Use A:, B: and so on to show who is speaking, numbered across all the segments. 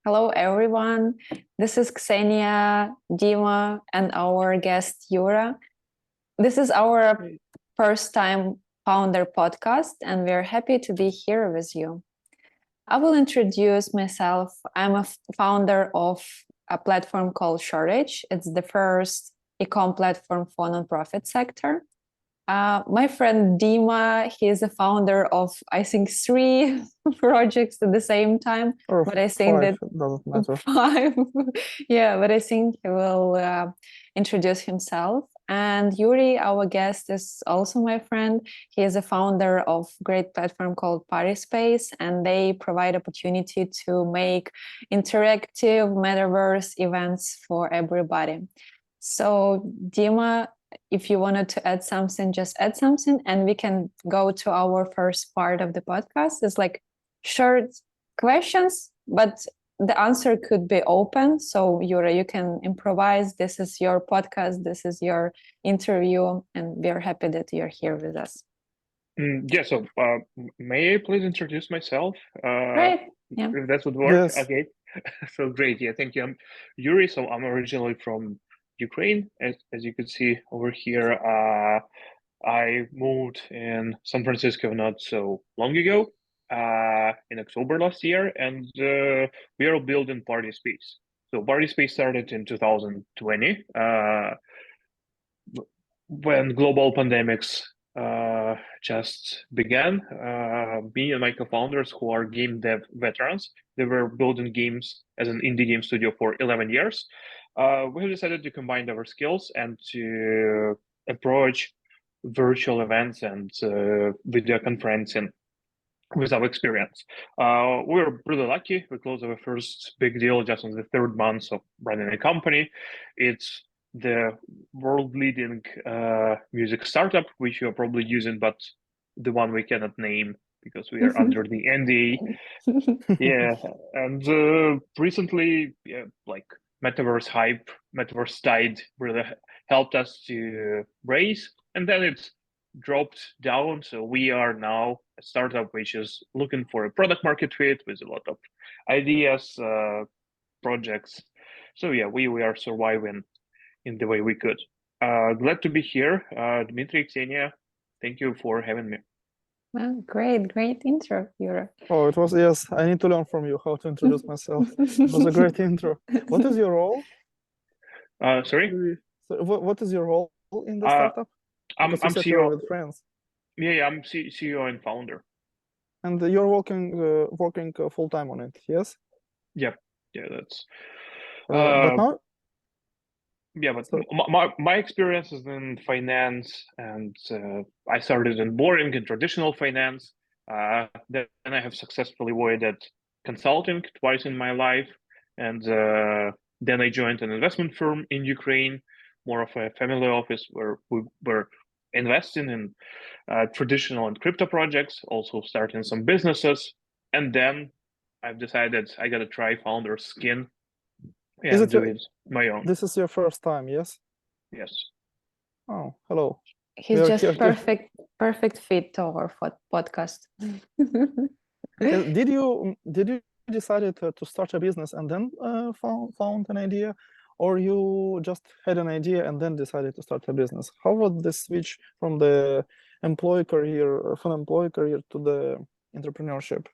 A: Hello, everyone. This is Ksenia, Dima, and our guest Yura. This is our first time founder podcast, and we're happy to be here with you. I will introduce myself. I'm a founder of a platform called Shortage. It's the first e-com platform for nonprofit sector. My friend Dima, he is a founder of, I think, three projects at the same time.
B: Or
A: But I think
B: five,
A: that
B: it doesn't matter.
A: five, yeah, but I think he will introduce himself. And Yuri, our guest, is also my friend. He is a founder of great platform called Party Space, and they provide opportunity to make interactive metaverse events for everybody. So, Dima, if you wanted to add something, just add something, and we can go to our first part of the podcast. It's like short questions, but the answer could be open. So, Yura, you can improvise. This is your podcast. This is your interview, and we are happy that you're here with us.
C: So may I please introduce myself?
A: Great. Yeah.
C: If that would work.
B: Yes.
C: Okay. So great. Yeah, thank you. I'm Yuri. So I'm originally from Ukraine, as you could see over here. I moved in San Francisco not so long ago, in October last year, and we are building Party Space. So Party Space started in 2020, when global pandemics just began. Me and my co-founders, who are game dev veterans, they were building games as an indie game studio for 11 years. We have decided to combine our skills and to approach virtual events and video conferencing with our experience. We were really lucky. We closed our first big deal just in the third month of running a company. It's the world-leading music startup, which you're probably using, but the one we cannot name because we are under the NDA. Yeah, and recently, like Metaverse hype, Metaverse Tide really helped us to raise, and then it dropped down. So we are now a startup which is looking for a product market fit with a lot of ideas, projects. So yeah, we are surviving in the way we could. Glad to be here. Dmitry, Ksenia, thank you for having me.
A: Well, great intro, Yura.
B: Oh, it was, yes, I need to learn from you how to introduce myself. It was a great intro. What is your role?
C: Sorry?
B: So what is your role in the
C: Uh,
B: startup?
C: I'm
B: Because you said
C: CEO.
B: you're with friends.
C: Yeah, I'm CEO and founder.
B: And you're working full-time on it, yes?
C: Yeah, that's.
B: But now,
C: Yeah, but
B: sorry.
C: my experience is in finance, and I started in boring and traditional finance. Then I have successfully avoided consulting twice in my life, and then I joined an investment firm in Ukraine, more of a family office where we were investing in traditional and crypto projects, also starting some businesses, and then I've decided I gotta try founder skin
B: Is
C: and
B: it
C: do it my own.
B: this is your first time, yes?
C: Yes.
B: Oh, hello.
A: He's
B: We are
A: just
B: here to-
A: perfect fit to our podcast.
B: Did you decided to start a business and then found an idea, or you just had an idea and then decided to start a business? How was the switch from the employee career to the entrepreneurship?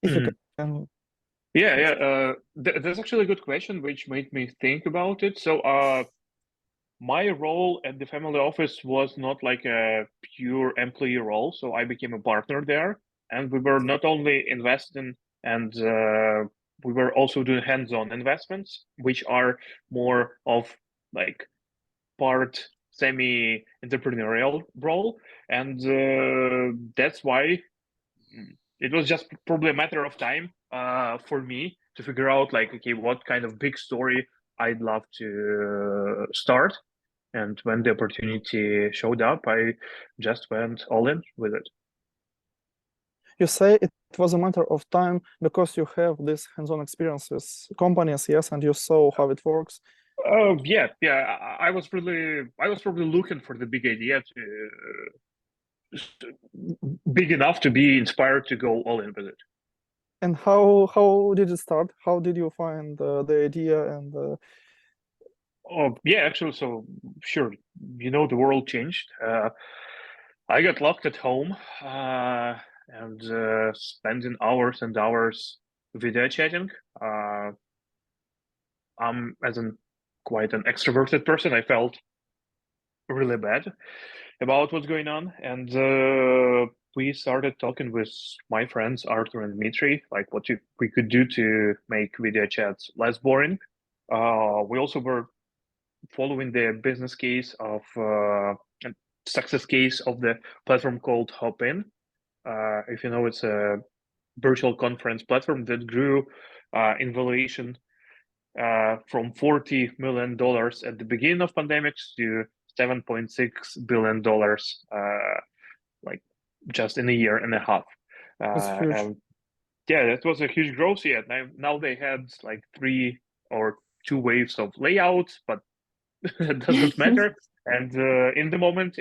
B: If you can.
C: Yeah. That's actually a good question, which made me think about it. So, my role at the family office was not like a pure employee role. So I became a partner there, and we were not only investing, and we were also doing hands-on investments, which are more of like part semi-entrepreneurial role, and that's why it was just probably a matter of time for me to figure out like, okay, what kind of big story I'd love to start. And when the opportunity showed up, I just went all in with it.
B: You say it was a matter of time because you have this hands-on experience with companies, yes, and you saw how it works.
C: Oh yeah. I was probably looking for the big idea to big enough to be inspired to go all in with it.
B: And how did it start? How did you find the idea and
C: Oh, yeah, actually, so sure, the world changed. I got locked at home and spending hours and hours video chatting. As an quite an extroverted person, I felt really bad about what's going on, and we started talking with my friends Arthur and Dmitry, like we could do to make video chats less boring. We also were following the business case of and success case of the platform called Hopin. If you know, it's a virtual conference platform that grew in valuation from $40 million at the beginning of pandemics to $7.6 billion, like just in a year and a half.
B: it's huge?
C: And yeah, that was a huge growth. Yeah, now they had like 3 or 2 waves of layouts, but it doesn't matter. And in the moment,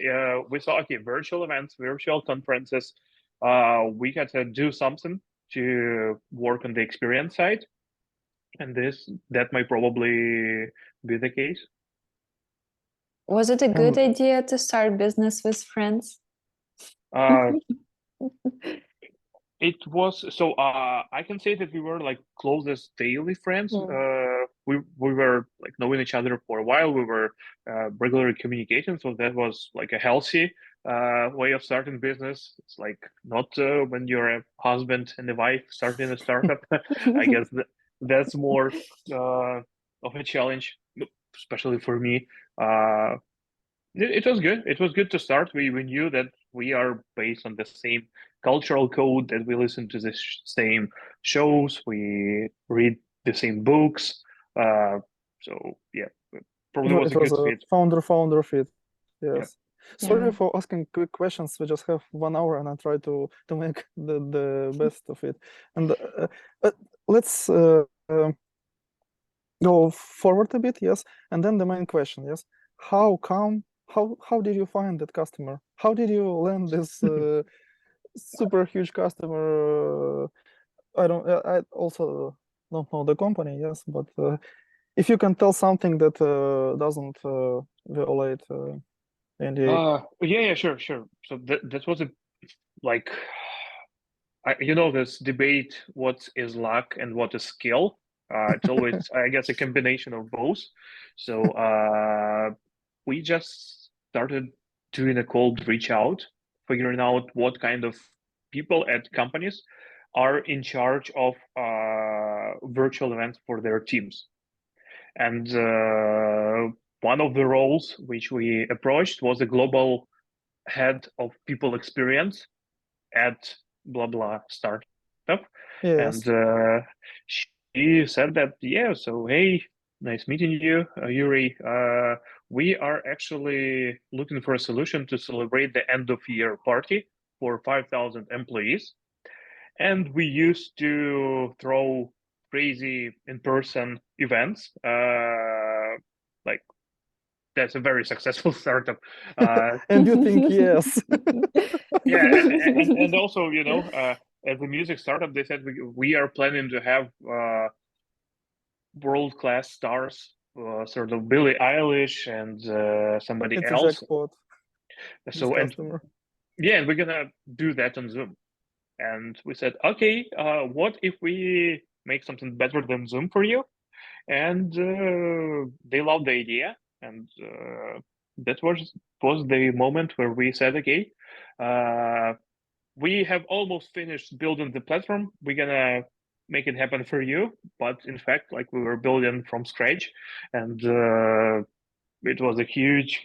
C: we saw, okay, virtual events, virtual conferences. We had to do something to work on the experience side, and that might probably be the case.
A: Was it a good
B: And
A: idea to start business with friends?
C: Uh, It was so I can say that we were like closest daily friends. We were like knowing each other for a while. We were regularly communicating, so that was like a healthy way of starting business. It's like not when you're a husband and a wife starting a startup. I guess that's more of a challenge, especially for me. Uh, it was good. It was good to start. We knew that we are based on the same cultural code, that we listen to the same shows, we read the same books. So yeah, probably was
B: it
C: a
B: was
C: good
B: a
C: fit.
B: founder fit.
C: Yeah.
B: Yes.
A: Yeah.
B: Sorry for asking quick questions. We just have 1 hour, and I try to make the best of it. And let's go forward a bit, yes. And then the main question, yes. How did you find that customer? How did you land this super huge customer? I also don't know the company, yes, but if you can tell something that doesn't violate NDA.
C: Yeah, sure. So that was a like this debate, what is luck and what is skill. It's always, I guess, a combination of both. So we just started doing a cold reach out, figuring out what kind of people at companies are in charge of virtual events for their teams. And one of the roles which we approached was a global head of people experience at blah blah startup.
B: Yes.
C: And she said that, yeah, so hey, nice meeting you, Yurii. We are actually looking for a solution to celebrate the end of year party for 5,000 employees. And we used to throw crazy in-person events. Like that's a very successful startup.
B: And you think yes.
C: Yeah, and also, as a music startup, they said we are planning to have world-class stars, sort of Billie Eilish and somebody
B: It's a
C: else.
B: jackpot, this
C: So, and
B: customer.
C: yeah, we're gonna do that on Zoom. And we said, okay, what if we make something better than Zoom for you? And they loved the idea, and that was the moment where we said, okay, we have almost finished building the platform. We're gonna make it happen for you. But in fact, like we were building from scratch, and it was a huge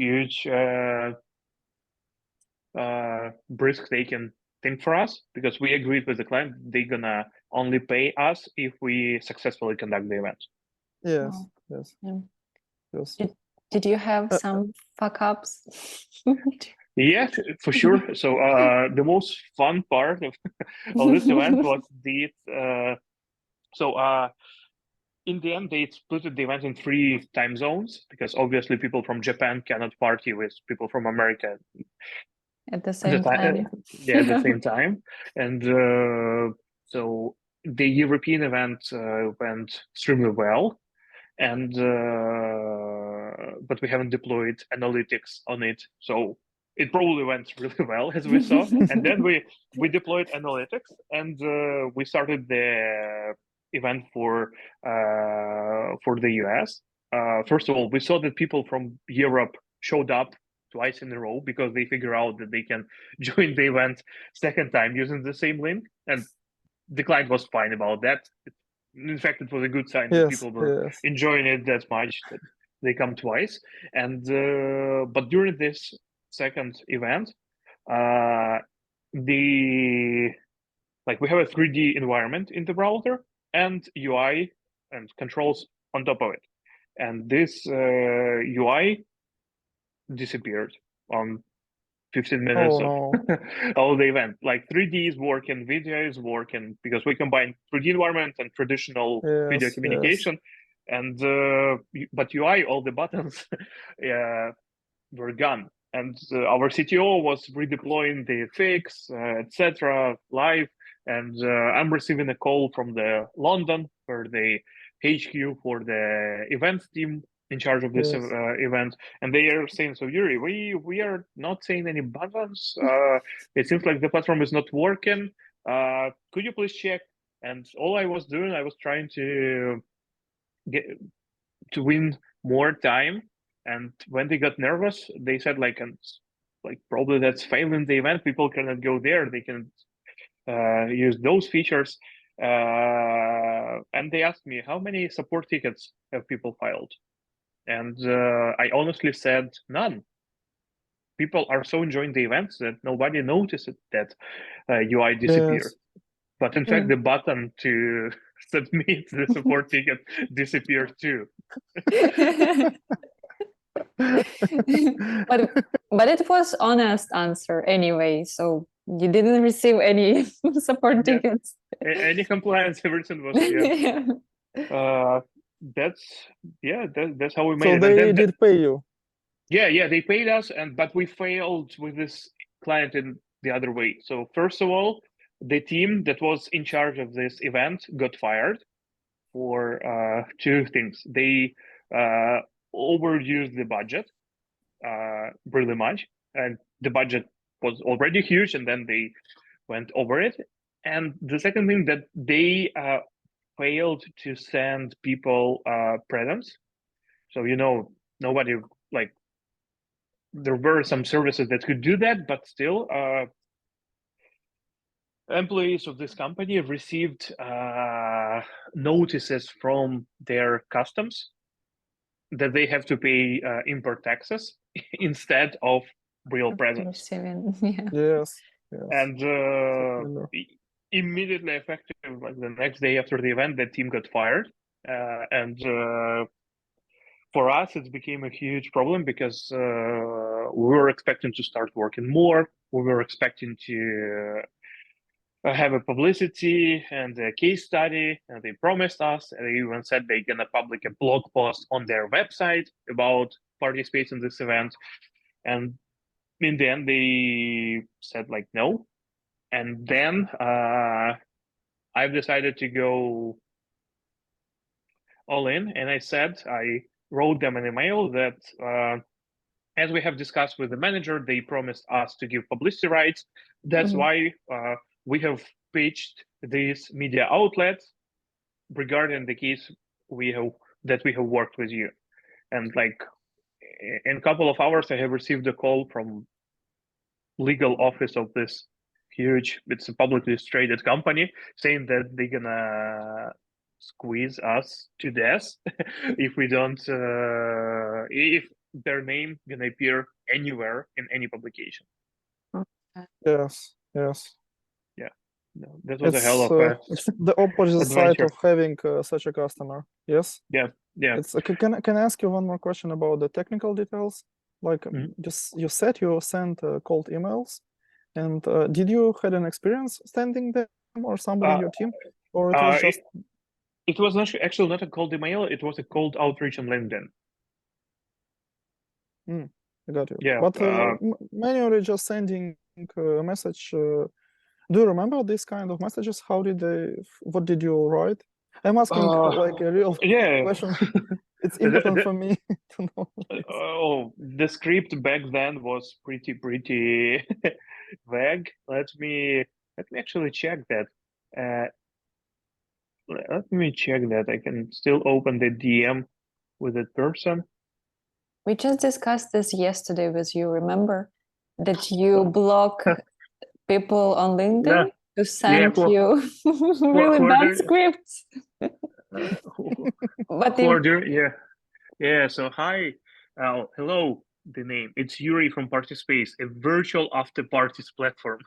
C: risk-taking thing for us, because we agreed with the client they're gonna only pay us if we successfully conduct the event.
B: Yes,
A: Wow.
B: yes,
A: Yeah.
B: yes.
A: Did you have some fuck ups?
C: Yeah, for sure. So the most fun part of this event was in the end, they split the event in 3 time zones, because obviously people from Japan cannot party with people from America
A: At the
C: at the
A: same
C: time.
A: time.
C: Yeah, at the same time. And so the European event went extremely well, and but we haven't deployed analytics on it, so it probably went really well, as we saw. And then we deployed analytics, and we started the event for the US. First of all, we saw that people from Europe showed up twice in a row because they figure out that they can join the event second time using the same link, and the client was fine about that. In fact, it was a good sign that
B: Yes,
C: people were
B: yes.
C: enjoying it that much that they come twice. And but during this second event, the like we have a 3D environment in the browser and UI and controls on top of it. And this UI disappeared on 15 minutes
B: Oh
C: of
B: no.
C: all the event. Like 3D is working, video is working, because we combine 3D environment and traditional video
B: Yes, yes.
C: communication. And but UI, all the buttons were gone. And our CTO was redeploying the fix, etc., live. And I'm receiving a call from the London, where the HQ for the events team in charge of this
B: Yes.
C: event, and they are saying, "So Yuri, we are not seeing any buttons. It seems like the platform is not working. Could you please check?" And all I was doing, I was trying to get to win more time. And when they got nervous, they said like, and like probably that's failing the event. People cannot go there. They can use those features. And they asked me, how many support tickets have people filed? And I honestly said none. People are so enjoying the events that nobody noticed that UI disappeared.
B: Yes.
C: But in fact, the button to submit the support ticket disappeared too.
A: but it was honest answer anyway, so you didn't receive any support
C: Yeah.
A: tickets.
C: Any compliance, everything was that's how we made
B: So
C: it.
B: they
C: And then
B: did pay you.
C: yeah, they paid us, but we failed with this client in the other way. So first of all, the team that was in charge of this event got fired for two things. They overused the budget really much, and the budget was already huge, and then they went over it. And the second thing, that they failed to send people presents. So nobody, like, there were some services that could do that, but still employees of this company received notices from their customs that they have to pay import taxes instead of real presents.
A: Receiving,
B: Yes, yes.
C: And immediately effective, like the next day after the event, the team got fired. And for us, it became a huge problem because we were expecting to start working more. We were expecting to have a publicity and a case study, and they promised us, and they even said they're gonna publish a blog post on their website about participating in this event. And in the end, they said like no. And then I've decided to go all in, and I wrote them an email that as we have discussed with the manager, they promised us to give publicity rights. That's why we have pitched these media outlets regarding the case we have worked with you. And like in a couple of hours, I have received a call from legal office of this huge, it's a publicly traded company, saying that they're gonna squeeze us to death if we don't if their name gonna appear anywhere in any publication.
B: Yes, yes.
C: Yeah, no, that was a hell of
B: It's the opposite side
C: adventure.
B: of having such a customer. Yes.
C: Yeah.
B: It's can I ask you one more question about the technical details? Like just you said you sent cold emails, and did you had an experience sending them or somebody in your team, or it was just?
C: It was actually not a cold email. It was a cold outreach on LinkedIn.
B: I got you.
C: Yeah.
B: But manually just sending a message Do you remember this kind of messages? What did you write? I'm asking like a real
C: Yeah.
B: question. It's
C: The-
B: important
C: the-
B: for me to know this.
C: Oh, the script back then was pretty vague. Let me actually check that. Uh, Let me check that. I can still open the DM with that person.
A: We just discussed this yesterday with you, remember? That you block people on
C: Yeah,
A: LinkedIn to
C: yeah.
A: send you
C: Who
A: really
C: are
A: bad
C: the
A: scripts.
C: who,
A: But
C: who are
A: if,
C: the yeah. So hi, hello. The name it's Yurii from Party Space, a virtual after parties platform.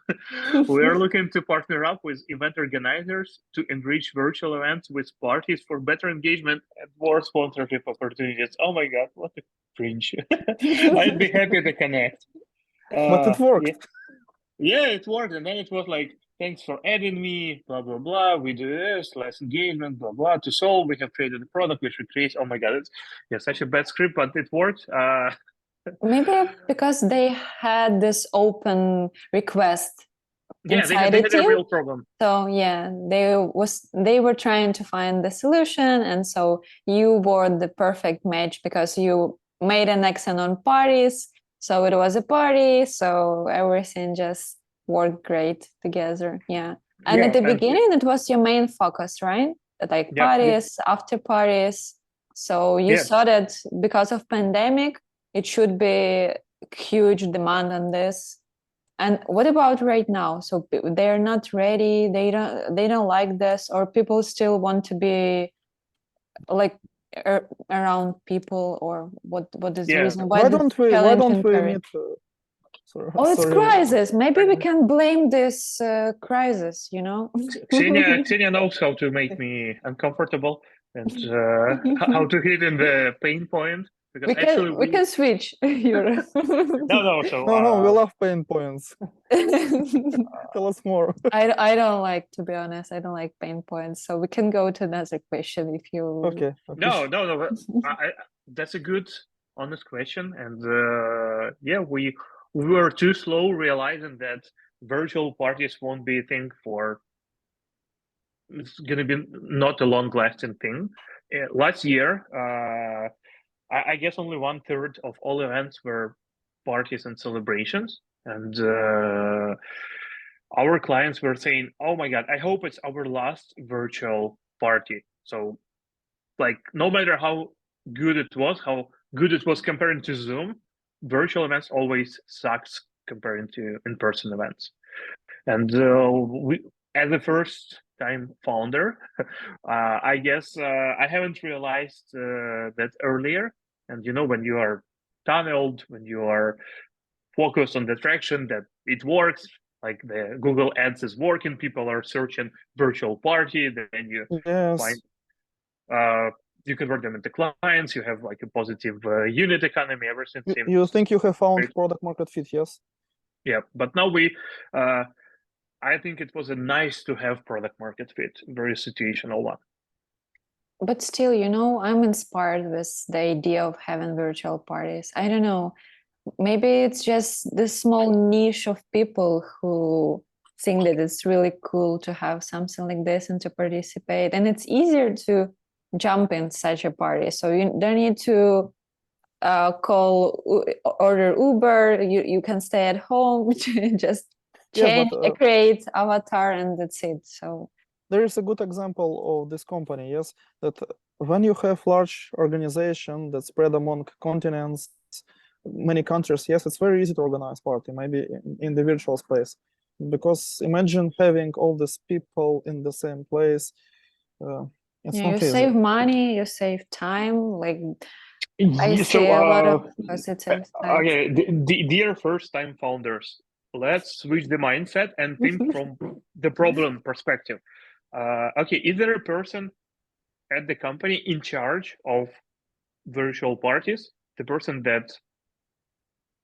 C: We are looking to partner up with event organizers to enrich virtual events with parties for better engagement and more sponsorship opportunities. Oh my God, what a cringe! I'd be happy to connect.
B: But it
C: Yeah,
B: worked.
C: yeah, it worked, and then it was like, thanks for adding me, blah blah blah. We do this, less engagement, blah blah. To solve, we have created a product which we create. Oh my God, it's yeah, such a bad script, but it worked.
A: maybe because they had this open request
C: Yeah,
A: inside
C: they
A: the
C: had a
A: team.
C: real problem.
A: So yeah, they were trying to find the solution, and so you were the perfect match because you made an accent on parties. So it was a party, so everything just worked great together. Yeah. And at
C: Yeah,
A: the
C: and
A: beginning, it was your main focus, right? Like
C: yep, yep,
A: parties, after parties. So you
C: yeah.
A: saw that because of pandemic, it should be huge demand on this. And what about right now? So they're not ready. They don't like this, or people still want to be like around people, or what is the
C: Yeah.
A: reason why the
B: Why
A: challenge
B: don't
A: in
B: we
A: Paris?
B: meet? Sorry,
A: Oh, it's
B: sorry.
A: crisis. Maybe we can blame this crisis.
C: Xenia knows how to make me uncomfortable and how to hit in the pain point because
A: we
C: actually
A: can we
C: we
A: can switch, Yura.
C: no. So
B: No, we love pain points. Tell us more.
A: I don't like, to be honest, I don't like pain points. So we can go to another question if you.
B: Okay.
C: no. That's a good, honest question, and yeah, we were too slow realizing that virtual parties won't be a thing for. It's gonna be not a long-lasting thing. Last year, I guess only 1/3 of all events were parties and celebrations, and our clients were saying, "Oh my God, I hope it's our last virtual party." So like no matter how good it was comparing to Zoom, virtual events always sucks comparing to in-person events. And we, as a first-time founder, I guess I haven't realized that earlier. And when you are tunneled, when you are focused on the traction that it works, like the Google Ads is working, people are searching virtual party, then you find
B: Yes.
C: uh, you convert them into clients, you have like a positive unit economy, everything seems
B: You think you have found
C: great.
B: product market fit? Yes.
C: Yeah, but now uh, I think it was a nice to have product market fit, very situational one.
A: But still, I'm inspired with the idea of having virtual parties. I don't know. Maybe it's just this small niche of people who think that it's really cool to have something like this and to participate. And it's easier to jump in such a party. So you don't need to order Uber. You can stay at home, just
B: Yes,
A: change,
B: but
A: create avatar, and that's it. So
B: there is a good example of this company. Yes, that when you have large organization that spread among continents, many countries, yes, it's very easy to organize party, maybe in the virtual space. Because imagine having all these people in the same place. It's
A: yeah, you
B: not easy.
A: save money, you save time. Like I
C: So,
A: see a lot of positive sides.
C: okay, dear first-time founders, let's switch the mindset and think from the problem perspective. Okay, is there a person at the company in charge of virtual parties? The person that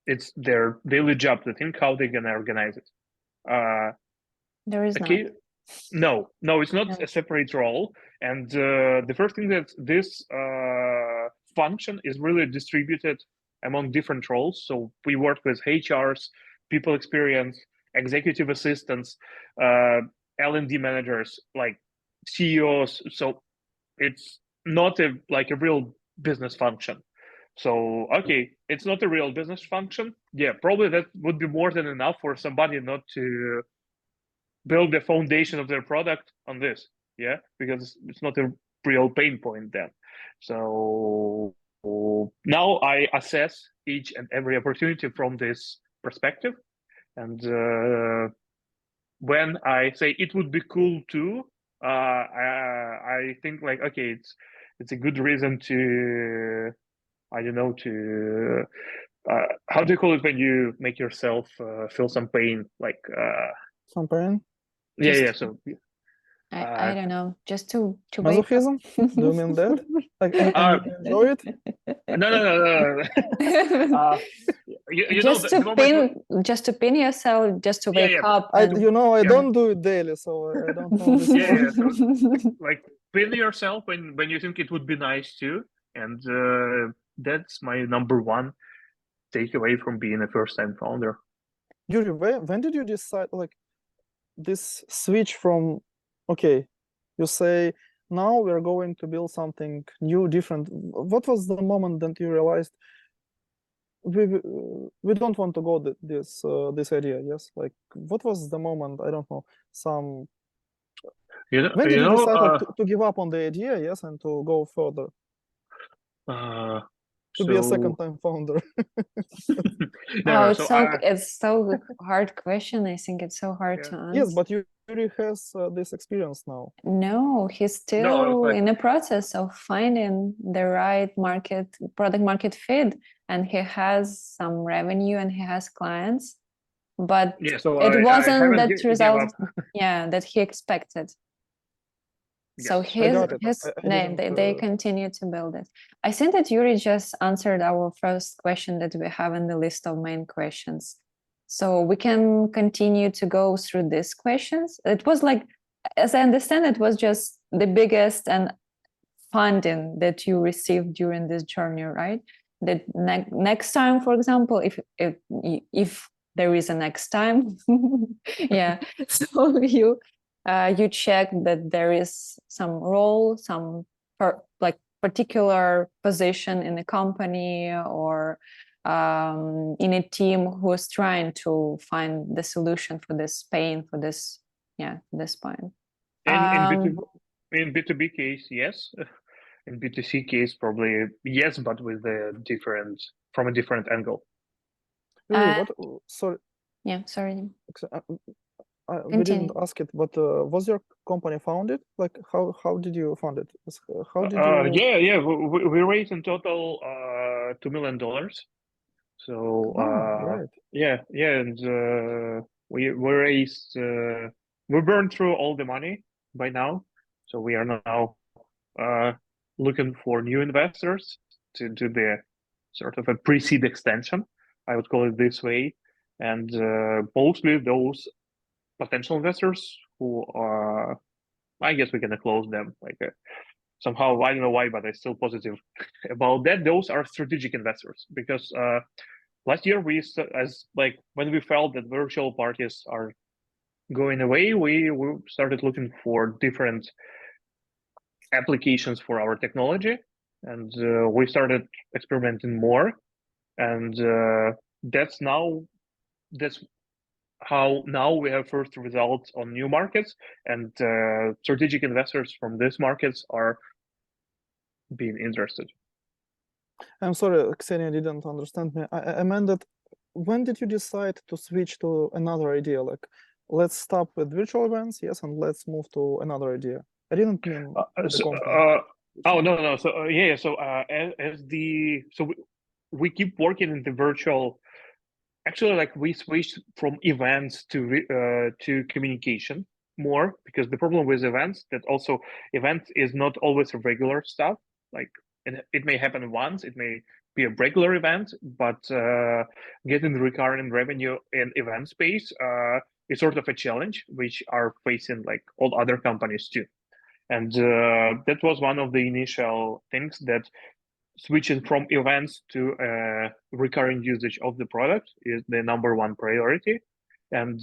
C: it's their daily job to think how they're gonna organize it.
A: There is not.
C: Okay, no, it's not
A: No.
C: a separate role. And the first thing that this function is really distributed among different roles. So we work with HRs, people experience, executive assistants, L&D managers, like CEOs. So it's not a real business function. So okay, it's not a real business function. Yeah, probably that would be more than enough for somebody not to build the foundation of their product on this. Yeah, because it's not a real pain point then. So now I assess each and every opportunity from this perspective, and when I say it would be cool too, I think like, okay, it's a good reason to, I don't know, to how do you call it when you make yourself feel some pain, like
B: Some pain?
C: yeah,
A: Just-
C: yeah. So
A: I don't know, just to wake up.
B: Masochism? Do you mean that? Like, and you enjoy it?
C: no. You know,
A: Just
C: the
A: to
C: moment
A: just to pin yourself, just to
C: Yeah,
A: wake
C: yeah.
A: up.
B: I
A: and-
B: I
C: Yeah.
B: don't do it daily, so I don't know this.
C: Yeah, yeah. So, like pin yourself when you think it would be nice too, and that's my number one takeaway from being a first-time founder.
B: Yurii, when did you decide, like, this switch from, okay, you say, now we're going to build something new, different. What was the moment that you realized we don't want to go this idea? Yes, like, what was the moment? I don't know. When did you decide, like, to give up on the idea? Yes, and to go further, to be a second-time founder.
A: Oh,
C: so
A: it's so hard question. I think it's so hard
C: Yeah.
A: to answer.
B: Yes, but Yurii has this experience now.
A: No, he's
C: No,
A: still
C: like-
A: in the process of finding the right product market fit, and he has some revenue and he has clients, but
C: yeah, so
A: it
C: I
A: wasn't
C: haven't
A: that
C: give
A: result,
C: up.
A: yeah, that he expected. So
C: Yes.
B: I got it.
A: they continue to build it. I think that Yurii just answered our first question that we have in the list of main questions. So we can continue to go through these questions. It was like, as I understand, it was just the biggest and funding that you received during this journey, right? That next time, for example, if there is a next time, yeah. So you check that there is some role, some particular position in the company or in a team who is trying to find the solution for this pain, for this, this point.
C: In B2B case, yes. In B2C case, probably yes, but with from a different angle.
B: Yurii, sorry.
A: Yeah, sorry.
B: We didn't
A: Continue.
B: ask it, but was your company founded? Like, how did you found it? How did you?
C: Yeah. We raised in total $2 million. So
B: Right.
C: yeah, and we raised we burned through all the money by now. So we are now looking for new investors to do the sort of a pre-seed extension, I would call it this way, and mostly those potential investors who are, I guess we're gonna close them like somehow. I don't know why, but I'm still positive about that. Those are strategic investors because last year when we felt that virtual parties are going away, we started looking for different applications for our technology, and we started experimenting more, and that's how now we have first results on new markets, and strategic investors from these markets are being interested.
B: I'm sorry, Ksenia didn't understand me. I meant that when did you decide to switch to another idea? Like, let's stop with virtual events, yes, and let's move to another idea. I didn't mean the company.
C: Oh no. So we keep working in the virtual. Actually, like we switched from events to communication more, because the problem with events that also event is not always a regular stuff. Like it may happen once, it may be a regular event, but getting recurring revenue in event space is sort of a challenge which are facing like all other companies too. And that was one of the initial things, that switching from events to recurring usage of the product is the number one priority. And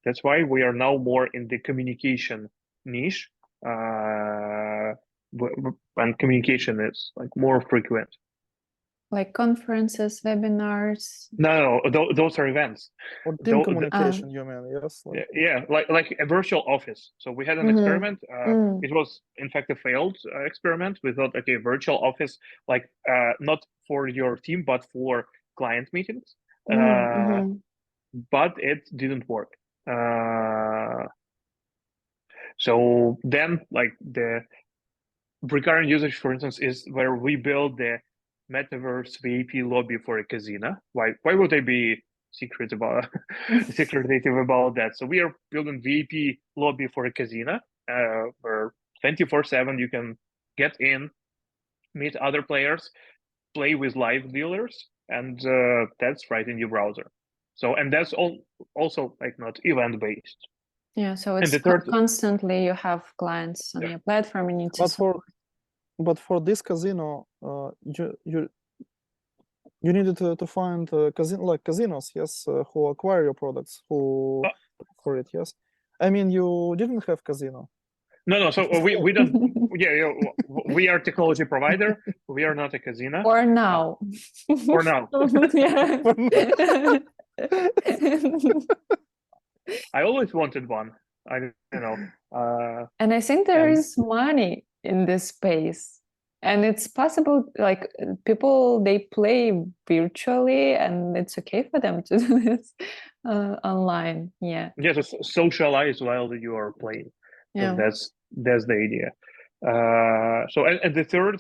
C: that's why we are now more in the communication niche, and communication is like more frequent.
A: Like conferences, webinars.
C: No, those are events.
B: Or team
C: Tho-
B: communication, you mean? Yes.
C: Yeah, like a virtual office. So we had an
A: Mhm.
C: experiment.
A: Mm.
C: It was in fact a failed experiment. We thought, okay, virtual office, like not for your team, but for client meetings.
A: Mhm.
C: But it didn't work. So then, like the recurrent usage, for instance, is where we build the metaverse VIP lobby for a casino. Why would I be secretive about that? So we are building VIP lobby for a casino, where 24/7 you can get in, meet other players, play with live dealers, and that's right in your browser. So, and that's also like not event based.
A: Yeah, so
C: And
A: it's
C: the third,
A: constantly you have clients on
C: yeah.
A: your platform, you need to
B: But
A: support.
B: for this casino, you needed to find casinos, yes, who acquire your products, who for it, yes. I mean, you didn't have casino.
C: No. So we don't. Yeah, we are technology provider. We are not a casino.
A: Or now.
C: For now.
A: Yeah.
C: I always wanted one. I don't know.
A: And I think there
C: And-
A: is money in this space. And it's possible, like people, they play virtually and it's okay for them to do this online. Yeah.
C: yeah, to socialize while you are playing. So
A: Yeah.
C: that's the idea. So and the third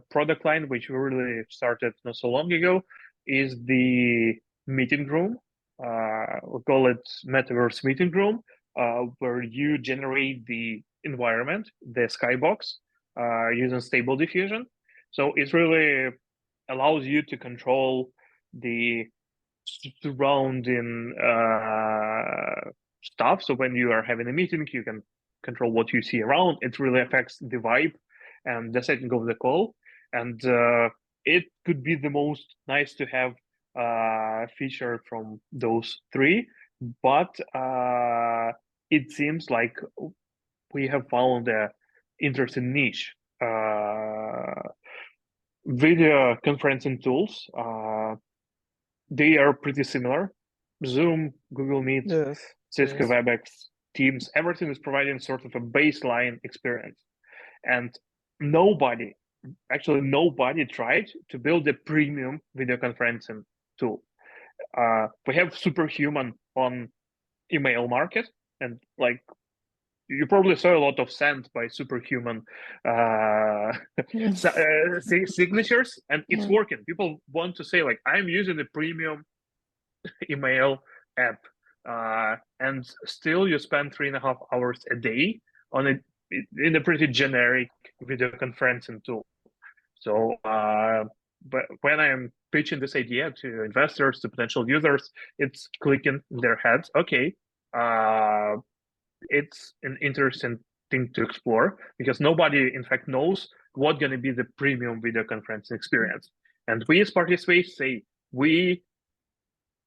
C: product line, which we really started not so long ago, is the meeting room. We call it Metaverse Meeting Room, where you generate the environment, the skybox, using Stable Diffusion. So it really allows you to control the surrounding stuff. So when you are having a meeting, you can control what you see around. It really affects the vibe and the setting of the call. And it could be the most nice to have feature from those three. But it seems like we have found a interesting niche. Video conferencing tools, they are pretty similar. Zoom, Google Meet,
B: Yes.
C: Cisco
B: Yes.
C: WebEx, Teams, everything is providing sort of a baseline experience. And nobody tried to build a premium video conferencing tool. We have Superhuman on email market, and like you probably saw a lot of sent by Superhuman signatures, and it's working. People want to say like, I'm using a premium email app, and still you spend 3.5 hours a day on it in a pretty generic video conferencing tool. So, but when I'm pitching this idea to investors, to potential users, it's clicking in their heads. Okay, it's an interesting thing to explore because nobody, in fact, knows what's going to be the premium video conferencing experience. And we as Participate say we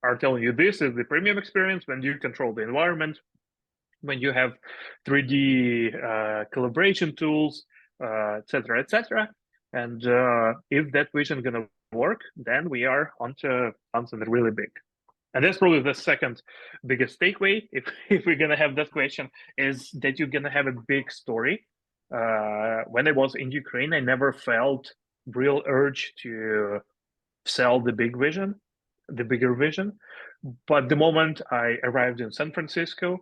C: are telling you this is the premium experience when you control the environment, when you have 3D collaboration tools, etc., etc. And if that vision is going to work, then we are onto something really big. And that's probably the second biggest takeaway, if we're going to have that question, is that you're going to have a big story. When I was in Ukraine, I never felt real urge to sell the bigger vision. But the moment I arrived in San Francisco,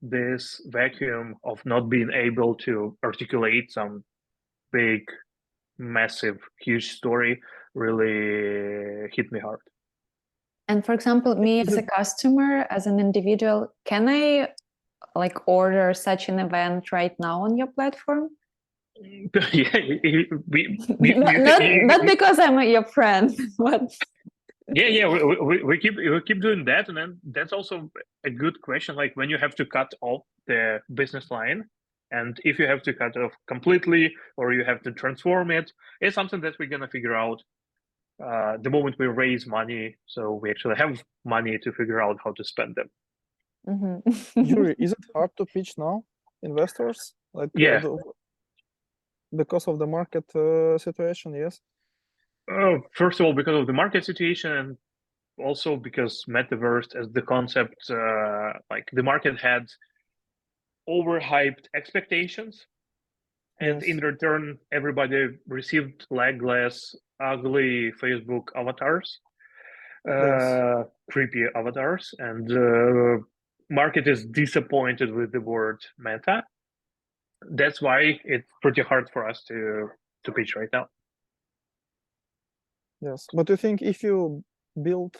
C: this vacuum of not being able to articulate some big, massive, huge story really hit me hard.
A: And for example, me as a customer, as an individual, can I like order such an event right now on your platform?
C: Yeah,
A: not because I'm your friend, but
C: yeah, we keep doing that, and then that's also a good question. Like when you have to cut off the business line, and if you have to cut it off completely or you have to transform it, it's something that we're gonna figure out the moment we raise money, so we actually have money to figure out how to spend them.
B: Yurii, is it hard to pitch now investors? Like
C: Yeah.
B: because of the market situation, yes?
C: First of all, because of the market situation, and also because metaverse as the concept, like the market had overhyped expectations, and
B: Yes.
C: in return, everybody received legless, ugly Facebook avatars,
B: Yes.
C: creepy avatars, and market is disappointed with the word meta. That's why it's pretty hard for us to pitch right now.
B: Yes. But you think if you build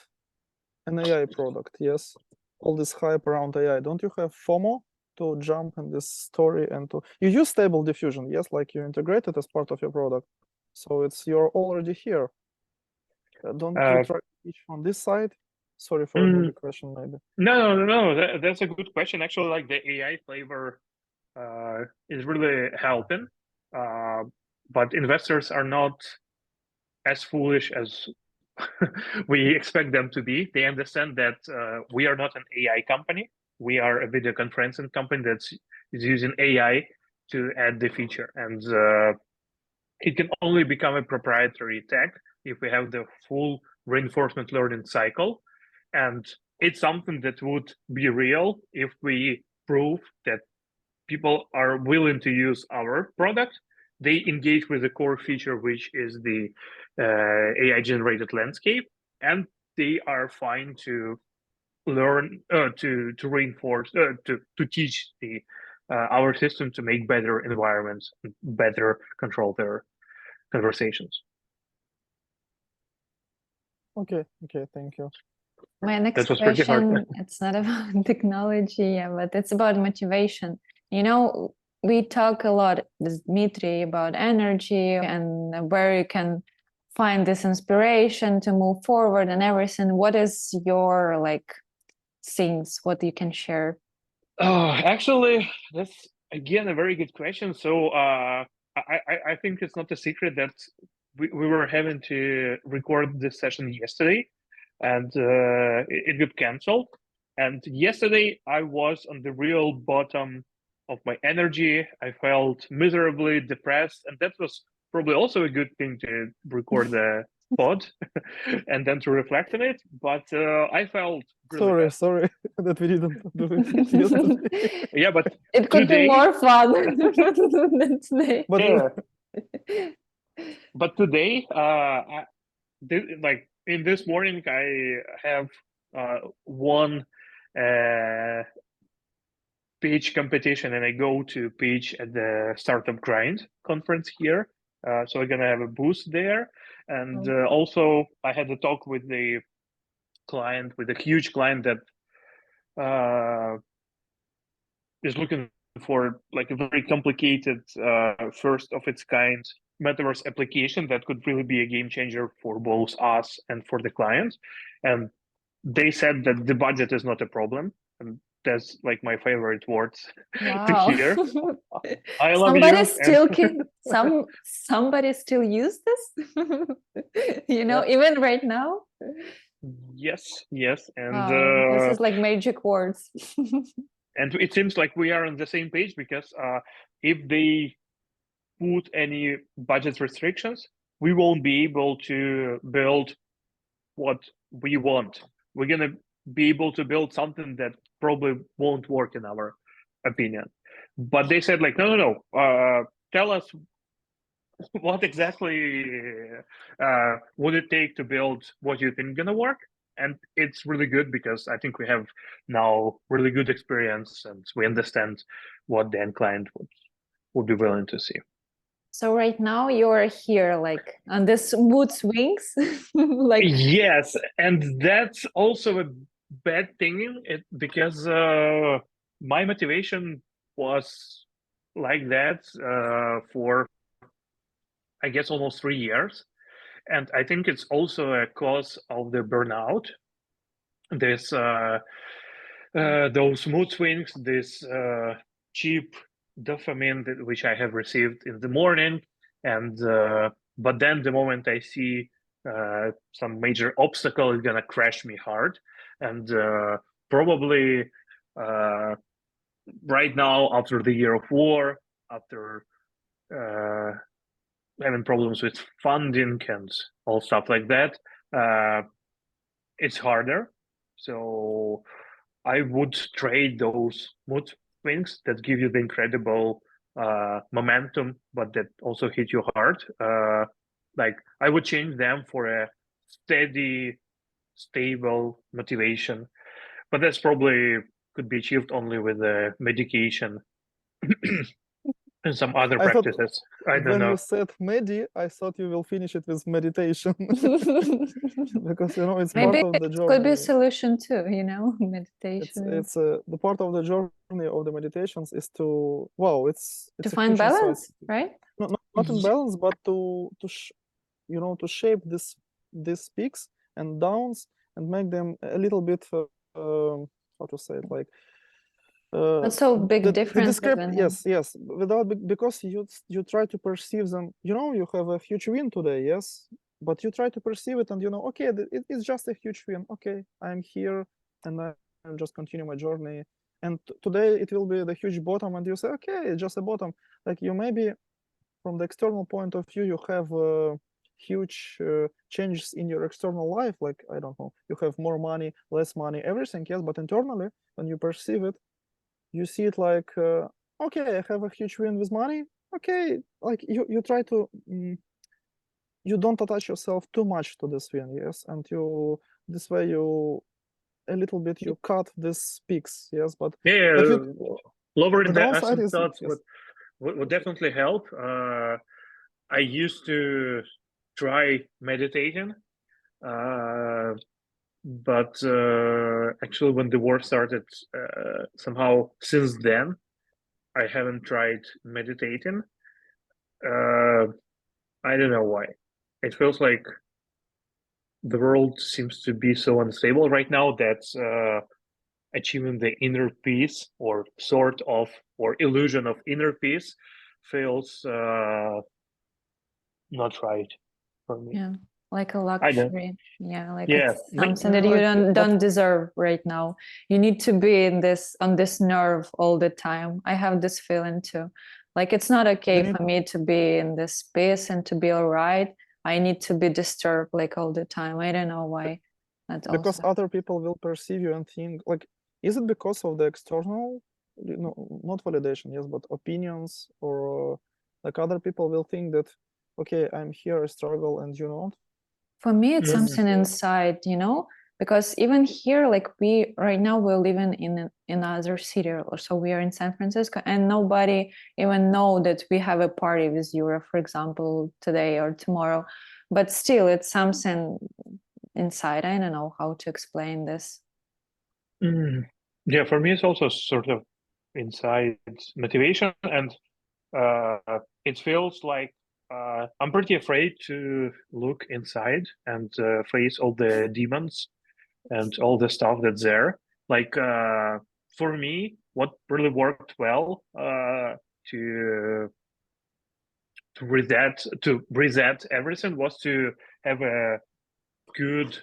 B: an AI product, yes, all this hype around AI, don't you have FOMO to jump in this story and to you use Stable Diffusion, yes, like you integrate it as part of your product, so you're already here. Don't you try to pitch on this side? Sorry for a newbie question, maybe.
C: No. That's a good question. Actually, like the AI flavor is really helping, but investors are not as foolish as we expect them to be. They understand that we are not an AI company. We are a video conferencing company that's is using AI to add the feature, and it can only become a proprietary tech if we have the full reinforcement learning cycle. And it's something that would be real if we prove that people are willing to use our product. They engage with the core feature, which is the AI generated landscape, and they are fine to learn to reinforce to teach the our system to make better environments, better control their conversations.
B: Okay, thank you.
A: My next
C: That was pretty hard.
A: question, it's not about technology, but it's about motivation. You know, we talk a lot with Dmitry about energy and where you can find this inspiration to move forward and everything. What is your things, what you can share?
C: Actually, that's again a very good question. So I think it's not a secret that we were having to record this session yesterday, and it got canceled. And yesterday I was on the real bottom of my energy. I felt miserably depressed, and that was probably also a good thing to record the pod and then to reflect on it. But I felt really bad.
B: Sorry that we didn't do it yesterday.
C: Yeah, but
A: it could
C: today,
A: be more fun than today.
B: But
C: yeah. But today, like in this morning, I have one pitch competition, and I go to pitch at the Startup Grind conference here. So I'm gonna have a booth there, and also I had a talk with the client, with a huge client that is looking for like a very complicated, first of its kind metaverse application that could really be a game changer for both us and for the client. And they said that the budget is not a problem, and that's like my favorite words to hear. I love
A: somebody
C: you.
A: still somebody still use this, you know, even right now.
C: Yes, and
A: this is like magic words.
C: and it seems like we are on the same page, because if they put any budget restrictions, we won't be able to build what we want. We're gonna be able to build something that probably won't work in our opinion. But they said like, no, tell us what exactly would it take to build what you think gonna work. And it's really good, because I think we have now really good experience, and we understand what the end client would be willing to see.
A: So right now you're here like on this mood swings. Like
C: yes, and that's also a bad thing, because my motivation was like that for I guess almost 3 years, and I think it's also a cause of the burnout. This those mood swings, this cheap dopamine which I have received in the morning, and but then the moment I see some major obstacle is gonna crash me hard, and probably right now, after the year of war, after having problems with funding and all stuff like that, it's harder. So I would trade those mood swings that give you the incredible momentum, but that also hit you hard. Like I would change them for a steady, stable motivation, but that's probably could be achieved only with medication and some other
B: I thought
C: practices. I don't
B: when
C: know.
B: you said medi, I thought you will finish it with meditation because you know it's part
A: Maybe
B: of the
A: it could be a
B: journey.
A: solution too, you know,
B: It's
A: meditation.
B: the part of the journey of the meditations is to it's
A: To
B: a
A: find
B: huge insight.
A: balance, right?
B: Not in balance, but to to shape these peaks and downs and make them a little bit how to say it, like
A: Not so big
B: the
A: difference even.
B: yes, without because you try to perceive them, you know, you have a huge win today, yes, but you try to perceive it and you know, okay, it's just a huge win, okay, I'm here and I'll just continue my journey, and today it will be the huge bottom and you say, okay, it's just a bottom. Like you maybe from the external point of view you have huge changes in your external life, like I don't know, you have more money, less money, everything, yes, but internally when you perceive it, you see it like okay, I have a huge win with money, okay, like you try to you don't attach yourself too much to this win, yes, and you this way you a little bit you cut these peaks, yes, but
C: Lowering
B: the
C: the
B: downside is
C: asymptotes
B: yes.
C: would definitely help. I used to try meditating, but actually when the war started, somehow since then I haven't tried meditating. I don't know why. It feels like the world seems to be so unstable right now that achieving the inner peace or sort of or illusion of inner peace feels not right for me.
A: Yeah, like a
C: I don't.
A: luxury. Yeah, like
C: Yeah,
A: it's something that
B: Yeah,
A: you
B: like,
A: don't deserve right now. You need to be in this on this nerve all the time. I have this feeling too. Like it's not okay
B: you need
A: for me to be in this space and to be all right. I need to be disturbed like all the time. I don't know why. That
B: because
A: also.
B: other people will perceive you and think like, is it because of the external, you know, not validation, yes, but opinions, or like other people will think that okay, I'm here, I struggle and you not.
A: For me, it's
B: Yes.
A: something inside, you know, because even here, like we right now, we're living in another city, or so we are in San Francisco, and nobody even know that we have a party with Europe, for example, today or tomorrow. But still, it's something inside. I don't know how to explain this.
C: Yeah, for me, it's also sort of inside motivation, and it feels like I'm pretty afraid to look inside and face all the demons and all the stuff that's there. Like for me, what really worked well to reset everything was to have a good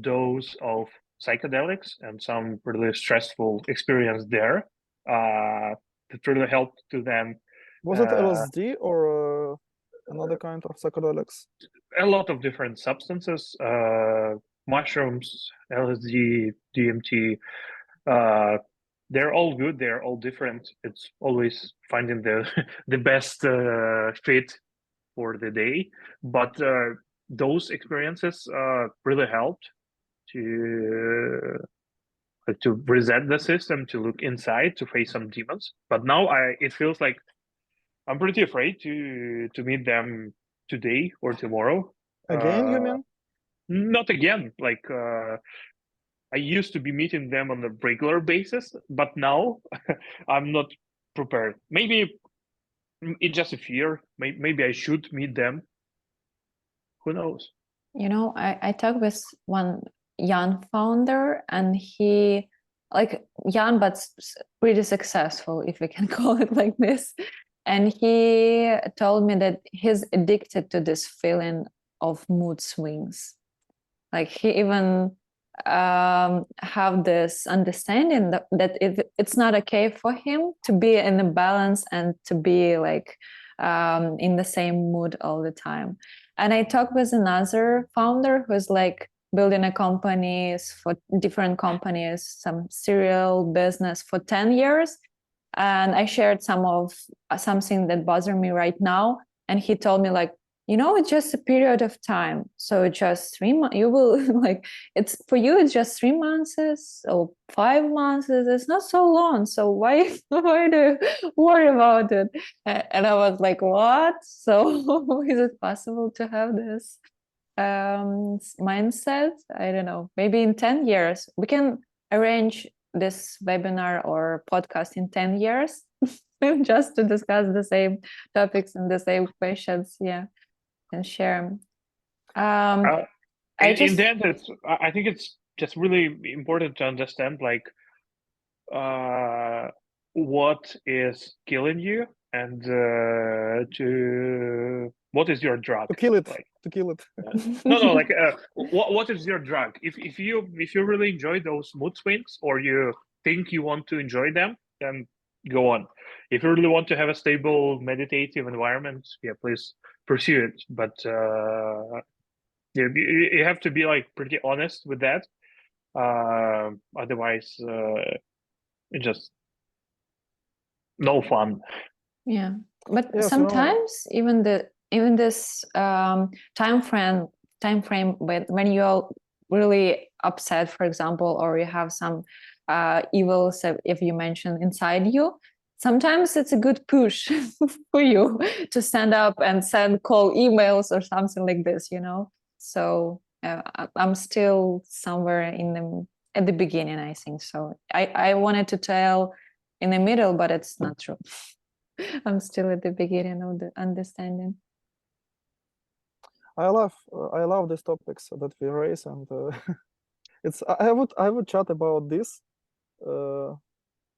C: dose of psychedelics and some really stressful experience there. That really helped to then
B: Was it LSD or another kind of psychedelics?
C: a lot of different substances, mushrooms, LSD, DMT. They're all good. They're all different. It's always finding the the best fit for the day. But those experiences really helped to reset the system, to look inside, to face some demons. But now it feels like I'm pretty afraid to meet them today or tomorrow.
B: Again, you mean?
C: Not again. Like I used to be meeting them on a regular basis, but now I'm not prepared. Maybe it's just a fear. Maybe I should meet them. Who knows?
A: You know, I talked with one young founder, and he like young but pretty successful, if we can call it like this. And he told me that he's addicted to this feeling of mood swings. Like he even have this understanding that it's not okay for him to be in a balance and to be like in the same mood all the time. And I talked with another founder who's like building a companies for different companies, some serial business for 10 years. And I shared something that bothers me right now. And he told me like, it's just a period of time. So just 3 months, you will like, it's for you, it's just 3 months or 5 months. It's not so long. So why do you worry about it? And I was like, what? So is it possible to have this mindset? I don't know. Maybe in 10 years, we can arrange this webinar or podcast in 10 years just to discuss the same topics and the same questions. Yeah. And share. I
C: in the end, I think it's just really important to understand like what is killing you and what is your drug?
B: To kill it.
C: Like,
B: to kill it.
C: no, like what is your drug? If you really enjoy those mood swings or you think you want to enjoy them, then go on. If you really want to have a stable meditative environment, yeah, please pursue it. But you have to be like pretty honest with that. Otherwise, it's just no fun.
A: Yeah, but
B: Yes,
A: sometimes even this time frame when you're really upset, for example, or you have some evil, so if you mention inside you, sometimes it's a good push for you to stand up and call emails or something like this, So I'm still somewhere at the beginning, I think. So I wanted to tell in the middle, but it's not true. I'm still at the beginning of the understanding.
B: I love these topics that we raise, and I would chat about this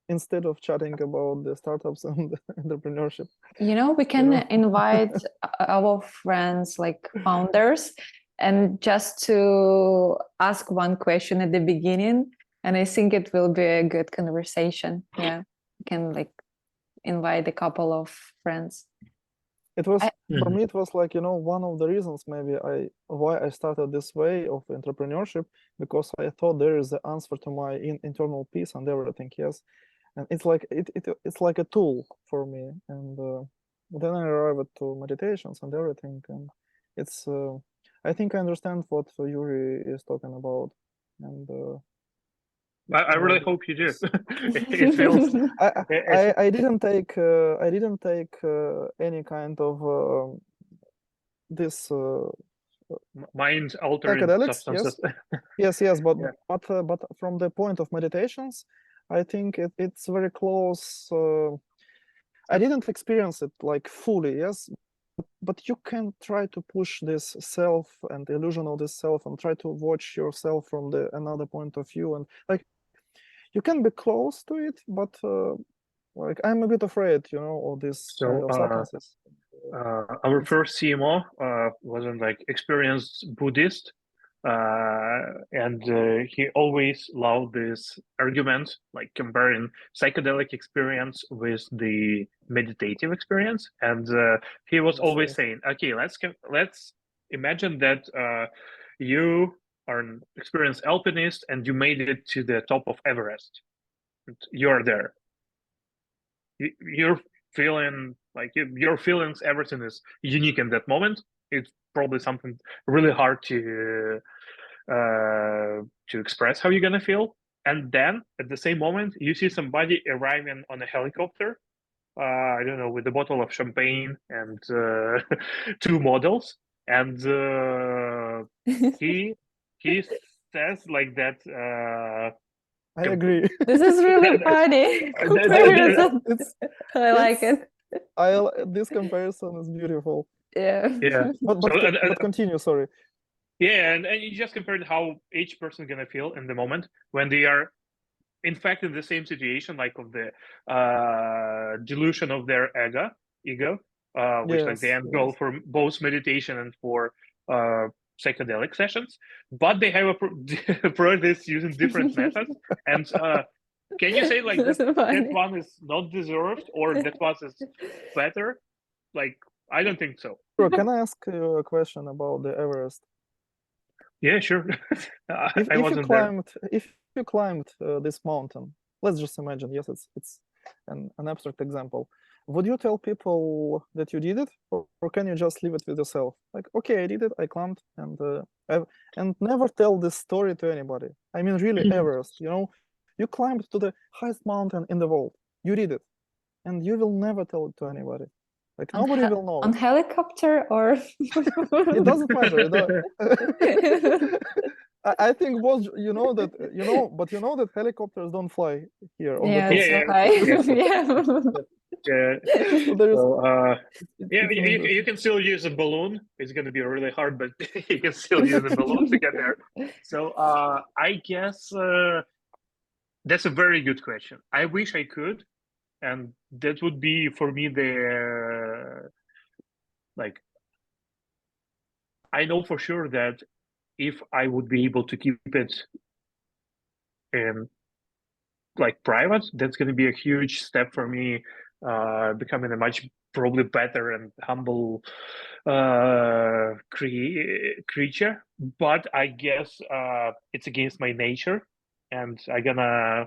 B: instead of chatting about the startups and entrepreneurship.
A: We can invite our friends, like founders, and just to ask one question at the beginning, and I think it will be a good conversation. Yeah, we can like invite a couple of friends.
B: It was for me, it was like, one of the reasons maybe why I started this way of entrepreneurship, because I thought there is the answer to my internal peace and everything. Yes. And it's like it's like a tool for me. And then I arrived to meditations and everything. And it's I think I understand what Yurii is talking about. And
C: I really hope you do. It feels.
B: I didn't take any kind of this
C: mind altering
B: psychedelics.
C: substances.
B: Yes, but
C: Yeah.
B: but from the point of meditations, I think it's very close. I didn't experience it like fully, yes, but you can try to push this self and illusion of this self and try to watch yourself from another point of view, and like you can be close to it, but like I'm a bit afraid, of this kind of substances.
C: Our first CMO wasn't like experienced Buddhist, and he always loved this argument, like comparing psychedelic experience with the meditative experience. And he was always saying, "Okay, let's imagine that you are an experienced alpinist and you made it to the top of Everest. You're there. You're feeling like your feelings, everything is unique in that moment. It's probably something really hard to express how you're gonna feel. And then at the same moment, you see somebody arriving on a helicopter, I don't know, with a bottle of champagne and 2 models, and he says like that.
B: I agree.
A: This is really funny comparison. I like it.
B: This comparison is beautiful.
A: Yeah.
B: But continue. Sorry.
C: Yeah, and you just compared how each person is gonna feel in the moment when they are, in fact, in the same situation, like of the delusion of their ego, which like the end goal for both meditation and for psychedelic sessions, but they have a practice using different methods. And can you say like that one is not deserved or that one is better? Like, I don't think so.
B: Bro, can I ask you a question about the Everest?
C: Yeah, sure.
B: If
C: I
B: you
C: wasn't there.
B: climbed this mountain, let's just imagine, yes, it's an abstract example. Would you tell people that you did it, or can you just leave it with yourself? Like, okay, I did it, I climbed, and never tell this story to anybody. I mean, really, Everest, you know, you climbed to the highest mountain in the world. You did it, and you will never tell it to anybody. Like, nobody will know.
A: On helicopter or
B: It doesn't matter. I think was but you know that helicopters don't fly here on the top.
A: so high.
C: You can still use a balloon. It's going to be really hard, but you can still use a balloon to get there. So I guess that's a very good question. I wish I could, and that would be for me the like. I know for sure that if I would be able to keep it in like private, that's going to be a huge step for me, becoming a much probably better and humble creature. But I guess it's against my nature, and I'm gonna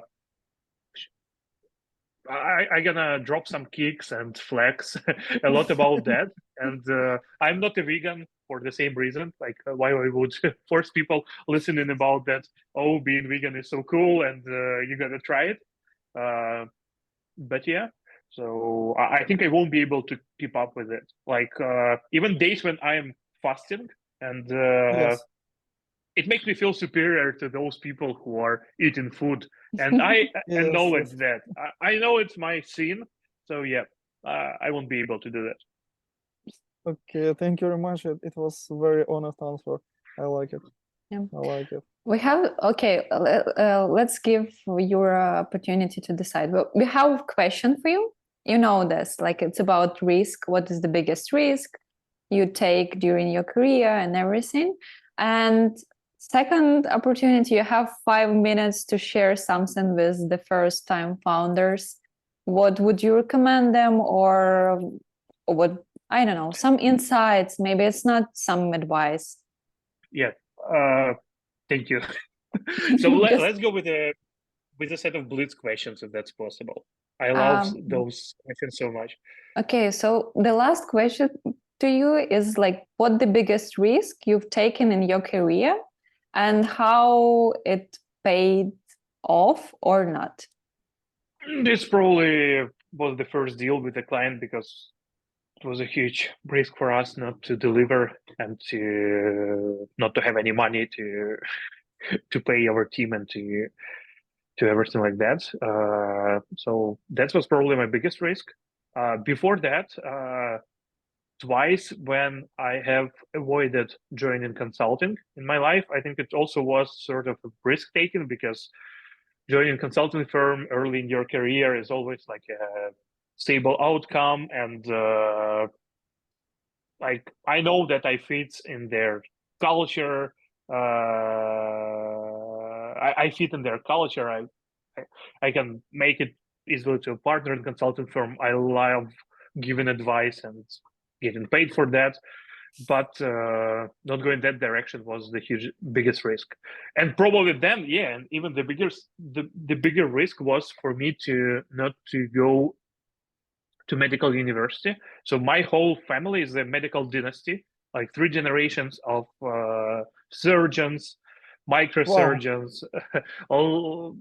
C: drop some kicks and flex a lot about that. And I'm not a vegan for the same reason. Like, why I would force people listening about that? Oh, being vegan is so cool, and you gotta try it. But yeah, so I think I won't be able to keep up with it. Like even days when I am fasting, and
B: Yes.
C: it makes me feel superior to those people who are eating food, and I acknowledge that. I know it's my sin, so yeah, I won't be able to do that.
B: Okay, thank you very much. It was a very honest answer. I like it.
A: Yeah.
B: I like it.
A: We have, okay, let's give your opportunity to decide. Well, we have a question for you. You know this, like it's about risk. What is the biggest risk you take during your career and everything? And second opportunity, you have 5 minutes to share something with the first-time founders. What would you recommend them, or what, I don't know, some insights? Maybe it's not some advice.
C: Yeah. Thank you. So let's go with a set of blitz questions, if that's possible. I love those questions so much.
A: Okay, so the last question to you is like, what the biggest risk you've taken in your career and how it paid off or not?
C: This probably was the first deal with the client because it was a huge risk for us not to deliver and to not to have any money to pay our team and to everything like that. So that was probably my biggest risk. Before that, twice when I have avoided joining consulting in my life, I think it also was sort of a risk taking, because joining a consulting firm early in your career is always like a stable outcome, and like I know that I fit in their culture. I fit in their culture. I can make it easily to a partner in consulting firm. I love giving advice and getting paid for that, but not going that direction was the biggest risk. And probably then, yeah, and even the bigger risk was for me to not to go to medical university. So my whole family is a medical dynasty, like 3 generations of surgeons, microsurgeons, all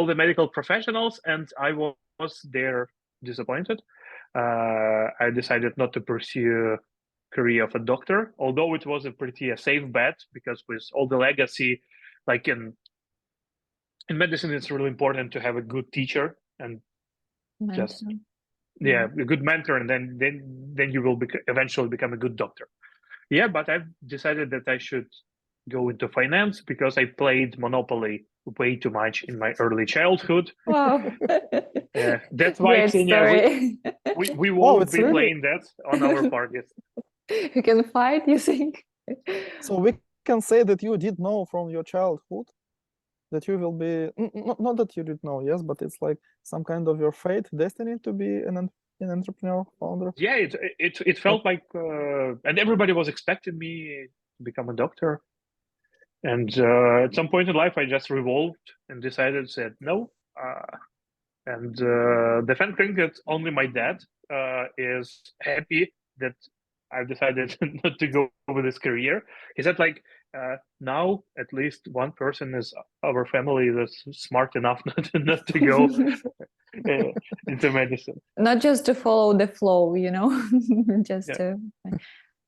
C: the medical professionals, and I was there disappointed. I decided not to pursue career of a doctor, although it was a pretty safe bet, because with all the legacy, like in medicine, it's really important to have a good teacher and just a good mentor, and then you will eventually become a good doctor. Yeah, but I've decided that I should go into finance because I played Monopoly way too much in my early childhood.
A: Wow.
C: Yeah, that's why we won't be playing that on our parties.
A: You can fight, you think?
B: So we can say that you did know from your childhood that you will be, not that you did know, yes, but it's like some kind of your fate, destiny to be an entrepreneur, founder.
C: Yeah, it felt like, and everybody was expecting me to become a doctor. And at some point in life, I just revolved and decided, said no. And the fun thing that only my dad is happy that I've decided not to go with this career. He said, like, now at least one person is our family that's smart enough not to go into medicine.
A: Not just to follow the flow, just
C: Yeah.
A: to.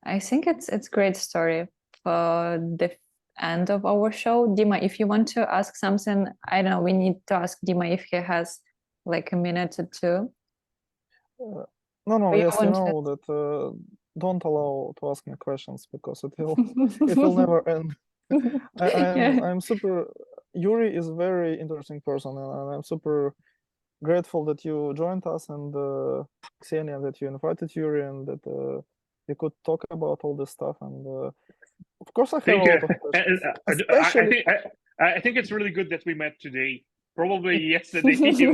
A: I think it's great story for the end of our show. Dima, if you want to ask something, I don't know, we need to ask Dima if he has like a minute or two.
B: No,
A: you
B: yes, you
A: want
B: know that don't allow to ask me questions because it will never end.
A: Yeah.
B: I'm super. Yurii is very interesting person, and I'm super grateful that you joined us, and Ksenia, that you invited Yurii, and that we could talk about all this stuff. And of course, I have
C: Thank
B: a
C: you.
B: lot of questions.
C: And
B: Especially,
C: I think it's really good that we met today. Probably yesterday you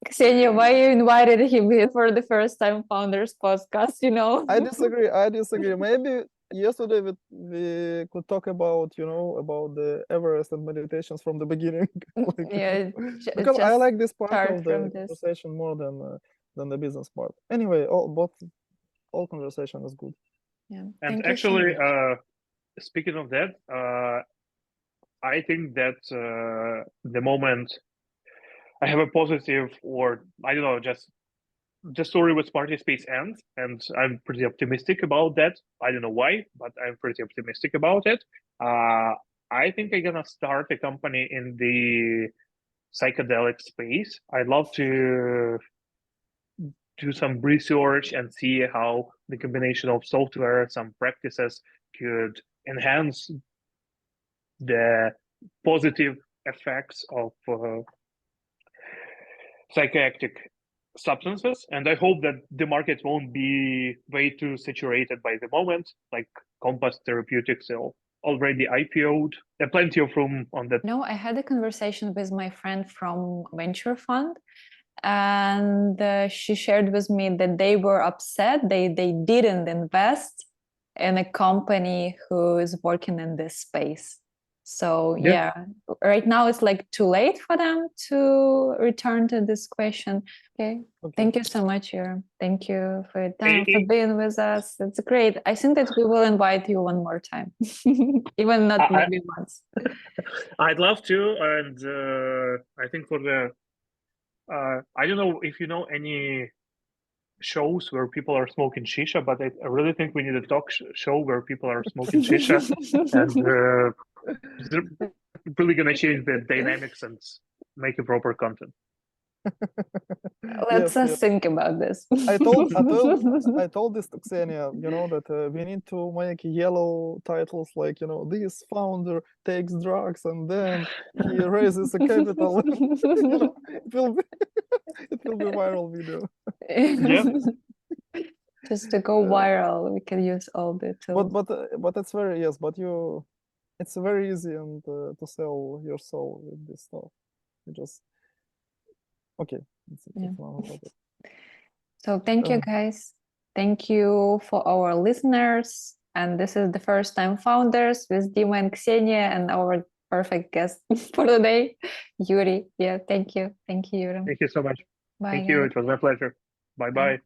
A: Ksenia, why you invited him here for the first time Founders podcast,
B: I disagree. Maybe yesterday we could talk about, about the Everest and meditations from the beginning. Like,
A: Yeah,
B: because I
A: just
B: like this part
A: start
B: of the
A: from this.
B: conversation more than the business part. Anyway, all conversation is good.
A: Yeah.
C: and
A: Thank you so
C: actually,
A: much.
C: speaking of that, I think that the moment I have a positive, or I don't know, just the story with Party Space ends, and I'm pretty optimistic about that. I don't know why, but I'm pretty optimistic about it. I think I'm gonna start a company in the psychedelic space. I'd love to do some research and see how the combination of software, some practices could enhance the positive effects of psychoactive substances. And I hope that the market won't be way too saturated by the moment, like Compass Therapeutics already IPO'd. There are plenty of room on that.
A: No, I had a conversation with my friend from Venture Fund, and she shared with me that they were upset they didn't invest in a company who is working in this space. So yeah, right now it's like too late for them to return to this question. Okay. Thank you so much, Yurii. Thank you for your time, for being with us. It's great. I think that we will invite you one more time, even not maybe once.
C: I'd love to, and I think for the I don't know if you know any shows where people are smoking shisha, but I really think we need a talk show where people are smoking shisha, and it's really gonna change the dynamics and make a proper content.
A: Let's think about this.
B: I told this to Ksenia, that we need to make yellow titles like, this founder takes drugs and then he raises a capital. It will be viral video.
C: Yeah.
A: Just to go viral, we can use all the tools.
B: But it's very it's very easy and to sell your soul with this stuff. You just okay.
A: So thank you, guys. Thank you for our listeners. And this is the First Time Founders with Dima and Ksenia, and our perfect guest for today, Yurii. Yeah, thank you. Thank you, Yurii.
C: Thank you so much.
A: Bye.
C: Thank you. It was my pleasure. Bye-bye.